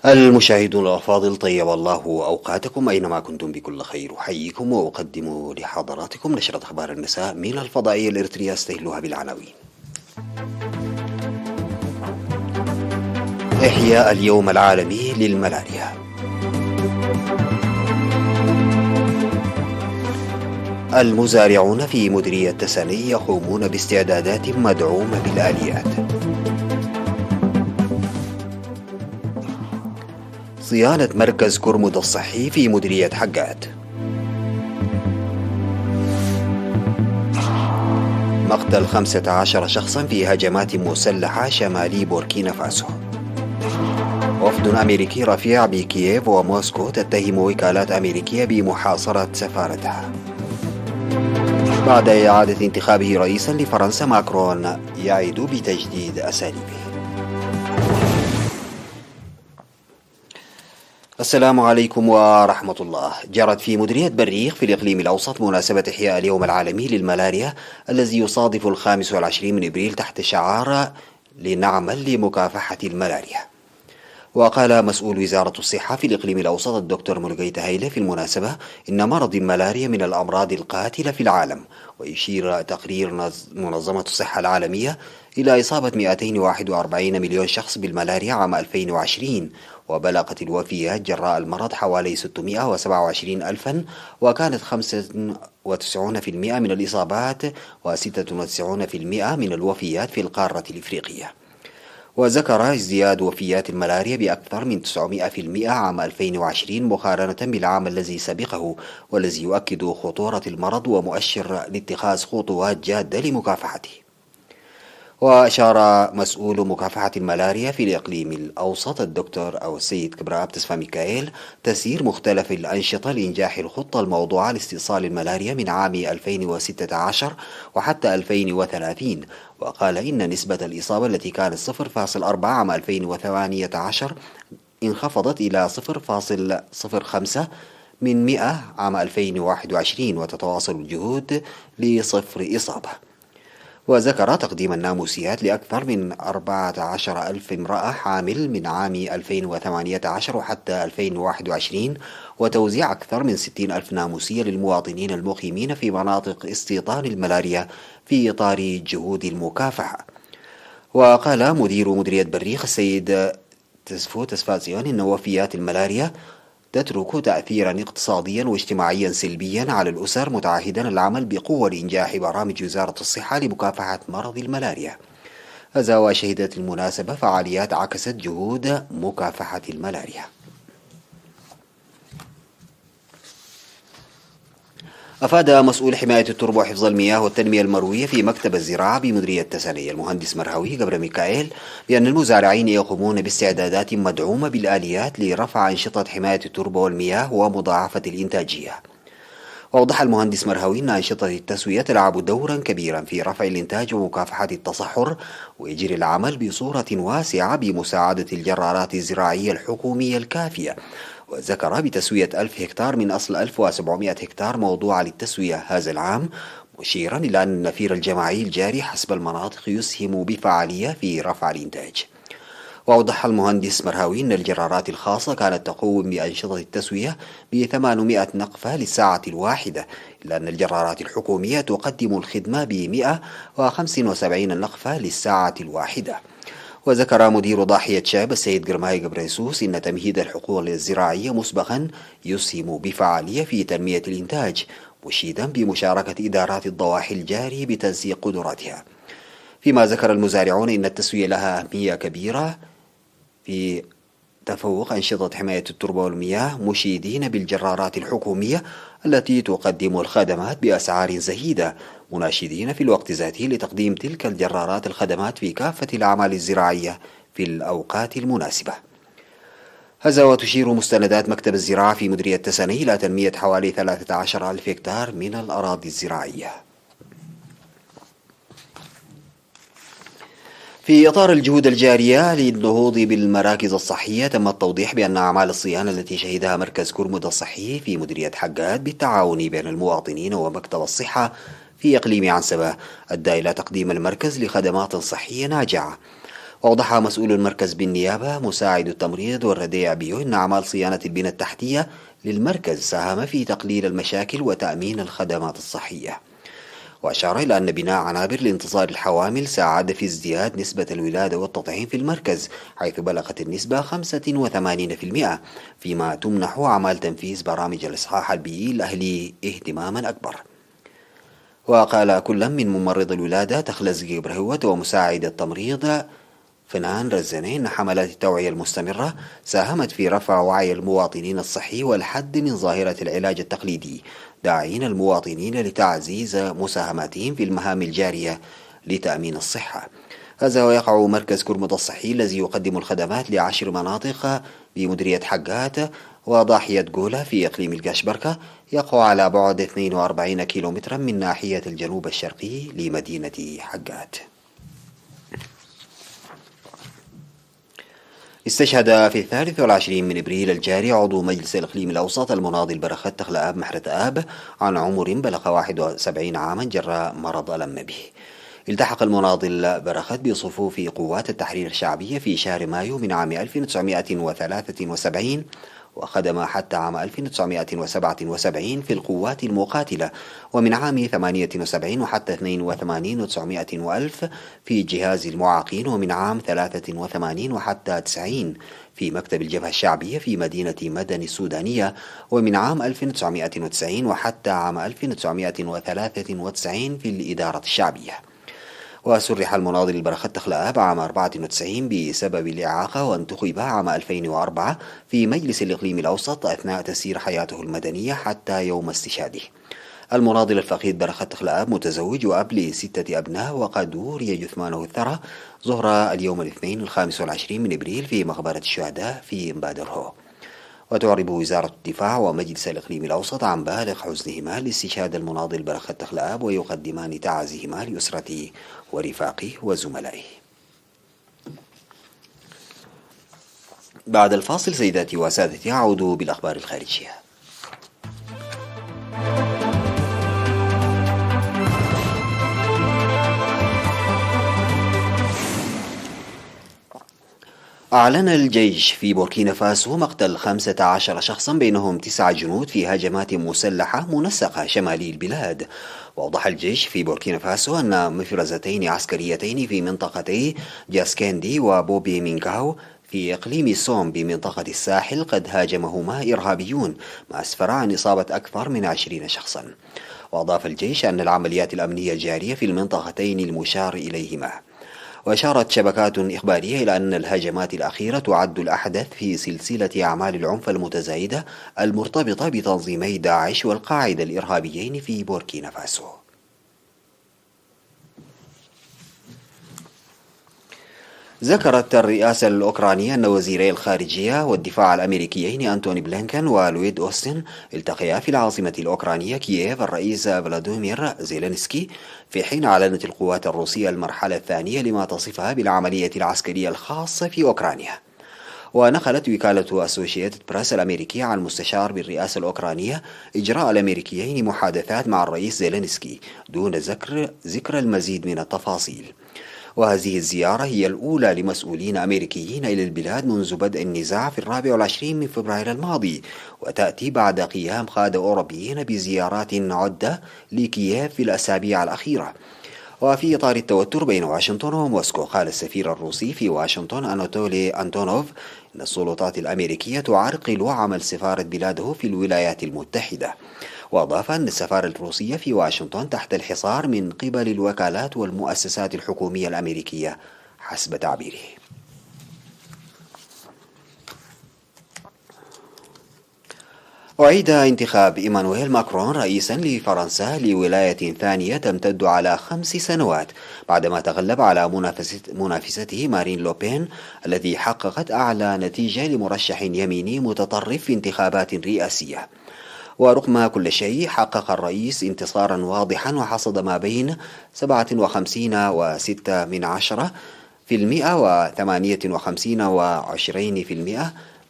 المشاهدون الأفاضل، طيب الله أوقاتكم أينما كنتم بكل خير. أحييكم وأقدم لحضراتكم نشرة أخبار المساء من الفضائية الإريترية أستهلها بالعناوين. إحياء اليوم العالمي للملاريا. المزارعون في مديرية تساني يقومون باستعدادات مدعومة بالآليات. صيانة مركز كرمد الصحي في مديرية حقات. مقتل 15 شخصا في هجمات مسلحة شمالي بوركينا فاسو. وفد أمريكي رفيع بكييف وموسكو تتهم وكالات أمريكية بمحاصرة سفارتها. بعد إعادة انتخابه رئيسا لفرنسا، ماكرون يعد بتجديد أساليبه. السلام عليكم ورحمة الله. جرت في مديرية بريخ في الإقليم الأوسط مناسبة إحياء اليوم العالمي للملاريا الذي يصادف 25 من إبريل تحت شعار لنعمل لمكافحة الملاريا. وقال مسؤول وزارة الصحة في الإقليم الأوسط الدكتور مولغيتا هايلي في المناسبة إن مرض الملاريا من الأمراض القاتلة في العالم، ويشير تقرير منظمة الصحة العالمية إلى إصابة 241 مليون شخص بالملاريا عام 2020، وبلغت الوفيات جراء المرض حوالي 627 ألفا، وكانت 95% من الإصابات و96% من الوفيات في القارة الإفريقية. وذكر ازدياد وفيات الملاريا بأكثر من 900% عام 2020 مقارنة بالعام الذي سبقه، والذي يؤكد خطورة المرض ومؤشر لاتخاذ خطوات جادة لمكافحته. وأشار مسؤول مكافحة الملاريا في الإقليم الأوسط السيد كبرابتس فاميكائيل تسيير مختلف الأنشطة لإنجاح الخطة الموضوعة لاستئصال الملاريا من عام 2016 وحتى 2030. وقال إن نسبة الإصابة التي كانت 0.4 عام 2018 انخفضت إلى 0.05 من 100 عام 2021، وتتواصل الجهود لصفر إصابة. وذكر تقديم الناموسيات لأكثر من 14 ألف امرأة حامل من عام 2018 وحتى 2021، وتوزيع أكثر من 60 ألف ناموسية للمواطنين المقيمين في مناطق استيطان الملاريا في إطار جهود المكافحة. وقال مدير مديرية بريخ السيد تسفاتسيون إن وفيات الملاريا تترك تأثيرا اقتصاديا واجتماعيا سلبيا على الأسر، متعهدا العمل بقوة لإنجاح برامج وزارة الصحة لمكافحة مرض الملاريا. هذا وشهدت المناسبة فعاليات عكست جهود مكافحة الملاريا. أفاد مسؤول حماية التربة وحفظ المياه والتنمية المروية في مكتب الزراعة بمديرية تسانية المهندس مرهوي قبر ميكائيل بأن المزارعين يقومون باستعدادات مدعومة بالآليات لرفع أنشطة حماية التربة والمياه ومضاعفة الإنتاجية. وأوضح المهندس مرهوي أن أنشطة التسوية تلعب دورا كبيرا في رفع الإنتاج ومكافحة التصحر، ويجري العمل بصورة واسعة بمساعدة الجرارات الزراعية الحكومية الكافية. وذكر بتسوية 1000 هكتار من أصل 1700 هكتار موضوعة للتسوية هذا العام، مشيرا إلى أن النفير الجماعي الجاري حسب المناطق يسهم بفعالية في رفع الإنتاج. وأوضح المهندس مرهاوي أن الجرارات الخاصة كانت تقوم بأنشطة التسوية ب800 نقفة للساعة الواحدة، إلا أن الجرارات الحكومية تقدم الخدمة ب175 نقفة للساعة الواحدة. وذكر مدير ضاحية شاب السيد قرماي قبريسوس إن تمهيد الحقول الزراعية مسبقا يسهم بفعالية في تنمية الإنتاج، مشيدا بمشاركة إدارات الضواحي الجاري بتنسيق قدراتها. فيما ذكر المزارعون إن التسوية لها أهمية كبيرة في تفوق أنشطة حماية التربة والمياه، مشيدين بالجرارات الحكومية التي تقدم الخدمات بأسعار زهيدة، مناشدين في الوقت ذاته لتقديم تلك الجرارات الخدمات في كافة الأعمال الزراعية في الأوقات المناسبة. هذا وتشير مستندات مكتب الزراعة في مديرية تساني إلى تنمية حوالي 13 ألف هكتار من الأراضي الزراعية. في إطار الجهود الجارية للنهوض بالمراكز الصحية، تم التوضيح بأن أعمال الصيانة التي شهدها مركز كرمد الصحي في مديرية حقات بالتعاون بين المواطنين ومكتب الصحة في إقليم عنسبة أدى إلى تقديم المركز لخدمات صحية ناجعة. وأوضح مسؤول المركز بالنيابة مساعد التمريض والرديع بيو أن أعمال صيانة البنى التحتية للمركز ساهم في تقليل المشاكل وتأمين الخدمات الصحية. وأشار إلى أن بناء عنابر لانتظار الحوامل ساعد في ازدياد نسبة الولادة والتطعيم في المركز، حيث بلغت النسبة 85%، فيما تمنح أعمال تنفيذ برامج الإصحاح البيئي الأهلي اهتماما أكبر. وقال كل من ممرض الولادة تخلص جبرهوت ومساعد التمريض فنان رزاني أن حملات التوعية المستمرة ساهمت في رفع وعي المواطنين الصحي والحد من ظاهرة العلاج التقليدي، داعين المواطنين لتعزيز مساهماتهم في المهام الجارية لتأمين الصحة. هذا ويقع مركز كرمد الصحي الذي يقدم الخدمات ل10 مناطق بمديرية حقات وضاحية جولة في إقليم القشبركة، يقع على بعد 42 كيلومترا من ناحية الجنوب الشرقي لمدينة حقات. استشهد في 23 من إبريل الجاري عضو مجلس الإقليم الأوسط المناضل برخت تخل آب محرة آب عن عمر بلغ 71 عاما جراء مرض ألم به. التحق المناضل برخت بصفوف قوات التحرير الشعبية في شهر مايو من عام 1973 وخدم حتى عام 1977 في القوات المقاتلة، ومن عام 78 وحتى 82 و900 وألف في جهاز المعاقين، ومن عام 83 وحتى 90 في مكتب الجبهة الشعبية في مدينة مدن السودانية، ومن عام 1990 وحتى عام 1993 في الإدارة الشعبية. وسرح المناضل برخت تخلآب عام 94 بسبب الإعاقة، وانتخب عام 2004 في مجلس الإقليم الأوسط أثناء تسير حياته المدنية حتى يوم استشهاده. المناضل الفقيد برخت تخلآب متزوج وأب ل6 أبناء، وقد وري جثمانه الثرى ظهر اليوم الاثنين 25 من إبريل في مقبرة الشهداء في مبادرهو. وتعرب وزارة الدفاع ومجلس الإقليم الأوسط عن بالغ حزنهما لاستشهاد المناضل برخت تخلآب، ويقدمان تعازيهما لأسرته ورفاقه وزملائه. بعد الفاصل سيداتي وسادتي أعود بالأخبار الخارجية. أعلن الجيش في بوركينا فاسو مقتل 15 شخصا بينهم 9 جنود في هجمات مسلحة منسقة شمالي البلاد. وأوضح الجيش في بوركينا فاسو أن مفرزتين عسكريتين في منطقتي جاسكندي وبوبي مينكاو في إقليم سوم بمنطقة الساحل قد هاجمهما إرهابيون، ما أسفر عن إصابة أكثر من 20 شخصا. وأضاف الجيش أن العمليات الأمنية جارية في المنطقتين المشار إليهما. وأشارت شبكات إخبارية إلى أن الهجمات الأخيرة تعد الأحدث في سلسلة أعمال العنف المتزايدة المرتبطة بتنظيمي داعش والقاعدة الإرهابيين في بوركينا فاسو. ذكرت الرئاسة الأوكرانية أن وزيري الخارجية والدفاع الأمريكيين أنتوني بلينكن ولويد أوستن التقيا في العاصمة الأوكرانية كييف الرئيس فلاديمير زيلينسكي، في حين أعلنت القوات الروسية المرحلة الثانية لما تصفها بالعملية العسكرية الخاصة في أوكرانيا. ونقلت وكالة أسوشيتد بريس الأمريكية عن مستشار بالرئاسة الأوكرانية إجراء الأمريكيين محادثات مع الرئيس زيلينسكي دون ذكر المزيد من التفاصيل. وهذه الزيارة هي الأولى لمسؤولين أمريكيين إلى البلاد منذ بدء النزاع في 24 من فبراير الماضي، وتأتي بعد قيام قادة أوروبيين بزيارات عدة لكييف في الأسابيع الأخيرة. وفي إطار التوتر بين واشنطن وموسكو، قال السفير الروسي في واشنطن أناتولي أنتونوف إن السلطات الأمريكية تعرقل عمل سفارة بلاده في الولايات المتحدة. وأضاف أن السفارة الروسية في واشنطن تحت الحصار من قبل الوكالات والمؤسسات الحكومية الأمريكية حسب تعبيره. أعيد انتخاب إيمانويل ماكرون رئيسا لفرنسا لولاية ثانية تمتد على 5 سنوات بعدما تغلب على منافسته مارين لوبين التي حققت أعلى نتيجة لمرشح يميني متطرف في انتخابات رئاسية. ورغم كل شيء حقق الرئيس انتصارا واضحا وحصد ما بين 57.6% و58.20%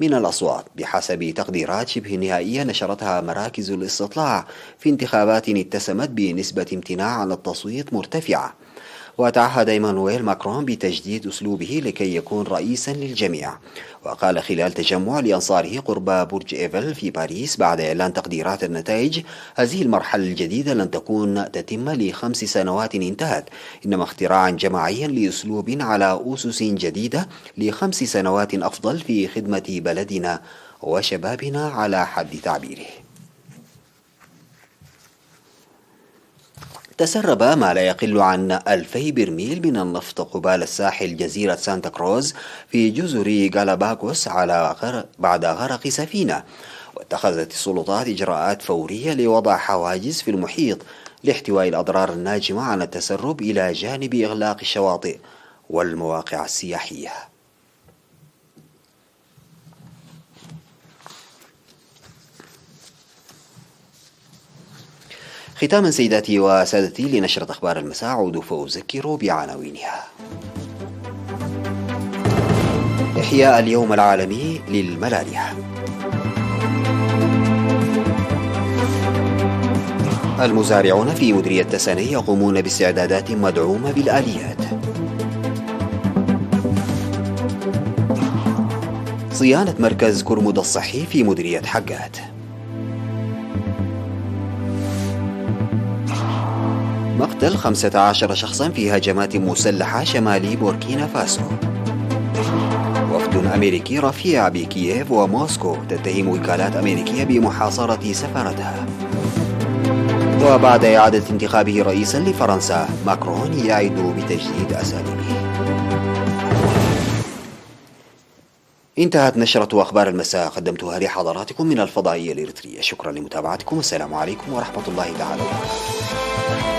من الأصوات بحسب تقديرات شبه نهائية نشرتها مراكز الاستطلاع في انتخابات اتسمت بنسبة امتناع عن التصويت مرتفعة. وتعهد إيمانويل ماكرون بتجديد أسلوبه لكي يكون رئيسا للجميع. وقال خلال تجمع لأنصاره قرب برج إيفل في باريس بعد إعلان تقديرات النتائج: هذه المرحلة الجديدة لن تتم ل5 سنوات انتهت، إنما اختراعا جماعيا لأسلوب على أسس جديدة ل5 سنوات أفضل في خدمة بلدنا وشبابنا على حد تعبيره. تسرب ما لا يقل عن 2000 برميل من النفط قبال الساحل جزيرة سانتا كروز في جزر غالاباغوس بعد غرق سفينة، واتخذت السلطات إجراءات فورية لوضع حواجز في المحيط لاحتواء الأضرار الناجمة عن التسرب إلى جانب إغلاق الشواطئ والمواقع السياحية. ختاما سيداتي وسادتي لنشرة أخبار المساء أعود فأذكر بعناوينها. إحياء اليوم العالمي للملاريا. المزارعون في مديرية تساني يقومون باستعدادات مدعومة بالآليات. صيانة مركز كرمد الصحي في مديرية حقات. مقتل 15 شخصا في هجمات مسلحة شمال بوركينا فاسو. وفد أمريكي رفيع بكييف وموسكو تتهم وكالات أمريكية بمحاصرة سفارتها. وبعد إعادة انتخابه رئيسا لفرنسا، ماكرون يعد بتجديد أساليبه. انتهت نشرة أخبار المساء، قدمتها لحضراتكم من الفضائية الإريترية. شكرا لمتابعتكم، والسلام عليكم ورحمة الله تعالى وبركاته.